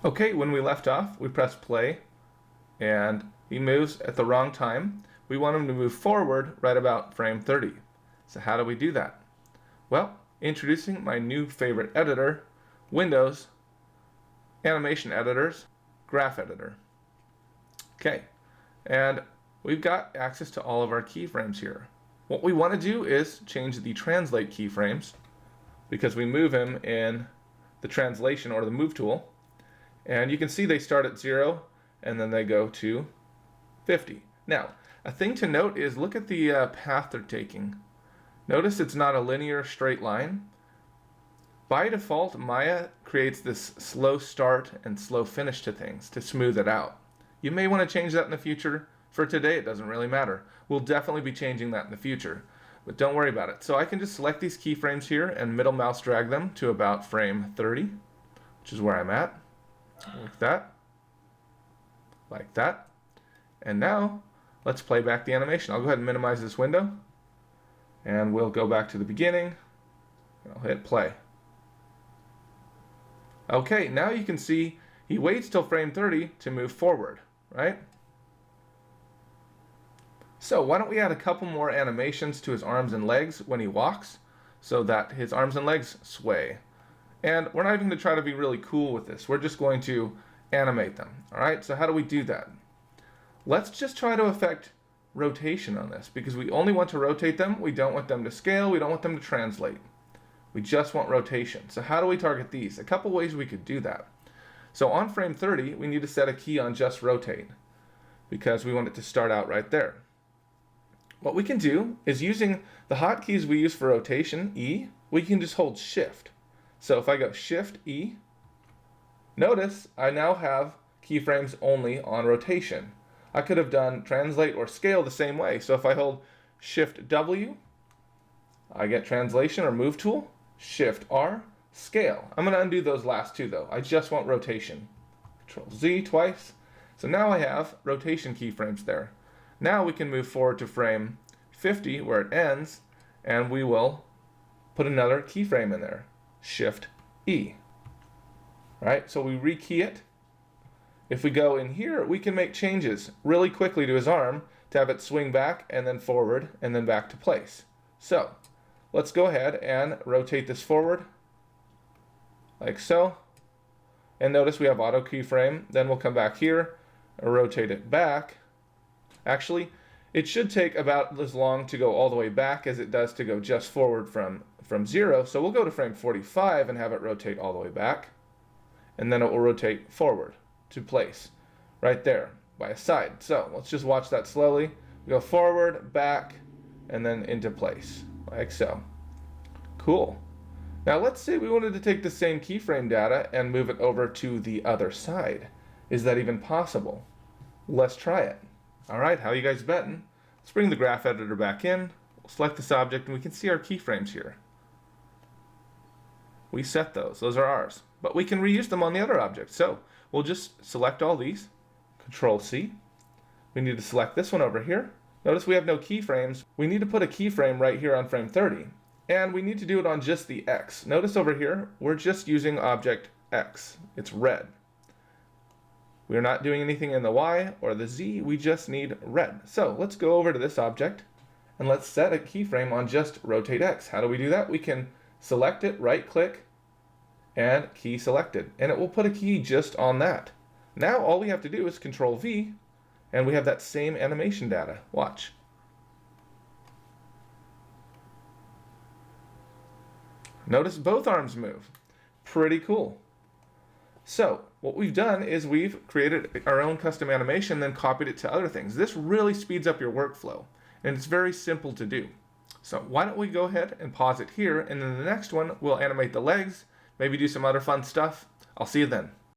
Okay, when we left off, we press play, and he moves at the wrong time. We want him to move forward right about frame 30. So how do we do that? Well, introducing my new favorite editor, Windows Animation Editors, Graph Editor. Okay, and we've got access to all of our keyframes here. What we want to do is change the translate keyframes because we move him in the translation or the move tool. And you can see they start at 0 and then they go to 50. Now, a thing to note is look at the path they're taking. Notice it's not a linear straight line. By default, Maya creates this slow start and slow finish to things to smooth it out. You may want to change that in the future. For today, it doesn't really matter. We'll definitely be changing that in the future, but don't worry about it. So I can just select these keyframes here and middle mouse drag them to about frame 30, which is where I'm at. Like that. Like that. And now, let's play back the animation. I'll go ahead and minimize this window. And we'll go back to the beginning. I'll hit play. Okay, now you can see he waits till frame 30 to move forward, right? So why don't we add a couple more animations to his arms and legs when he walks so that his arms and legs sway. And we're not even going to try to be really cool with this. We're just going to animate them. All right, so how do we do that? Let's just try to affect rotation on this because we only want to rotate them. We don't want them to scale. We don't want them to translate. We just want rotation. So how do we target these? A couple ways we could do that. So on frame 30, we need to set a key on just rotate because we want it to start out right there. What we can do is using the hotkeys we use for rotation, E, we can just hold shift. So if I go Shift E, notice I now have keyframes only on rotation. I could have done translate or scale the same way. So if I hold Shift W, I get translation or move tool, Shift R, scale. I'm going to undo those last two though. I just want rotation. Control Z twice. So now I have rotation keyframes there. Now we can move forward to frame 50 where it ends, and we will put another keyframe in there. Shift E. Right? So we rekey it. If we go in here, we can make changes really quickly to his arm to have it swing back and then forward and then back to place. So let's go ahead and rotate this forward like so. And notice we have auto keyframe. Then we'll come back here and rotate it back. Actually, it should take about as long to go all the way back as it does to go just forward from 0. So we'll go to frame 45 and have it rotate all the way back. And then it will rotate forward to place right there by a side. So let's just watch that slowly. Go forward, back, and then into place like so. Cool. Now let's say we wanted to take the same keyframe data and move it over to the other side. Is that even possible? Let's try it. All right, how you guys betting? Let's bring the graph editor back in. We'll select this object and we can see our keyframes here. We set those. Those are ours. But we can reuse them on the other object. So we'll just select all these. Control C. We need to select this one over here. Notice we have no keyframes. We need to put a keyframe right here on frame 30. And we need to do it on just the X. Notice over here, we're just using object X. It's red. We're not doing anything in the Y or the Z, we just need red. So let's go over to this object and let's set a keyframe on just rotate X. How do we do that? We can select it, right click, and key selected. And it will put a key just on that. Now all we have to do is Control V and we have that same animation data. Watch. Notice both arms move. Pretty cool. So what we've done is we've created our own custom animation, then copied it to other things. This really speeds up your workflow, and it's very simple to do. So why don't we go ahead and pause it here, and then the next one we'll animate the legs, maybe do some other fun stuff. I'll see you then.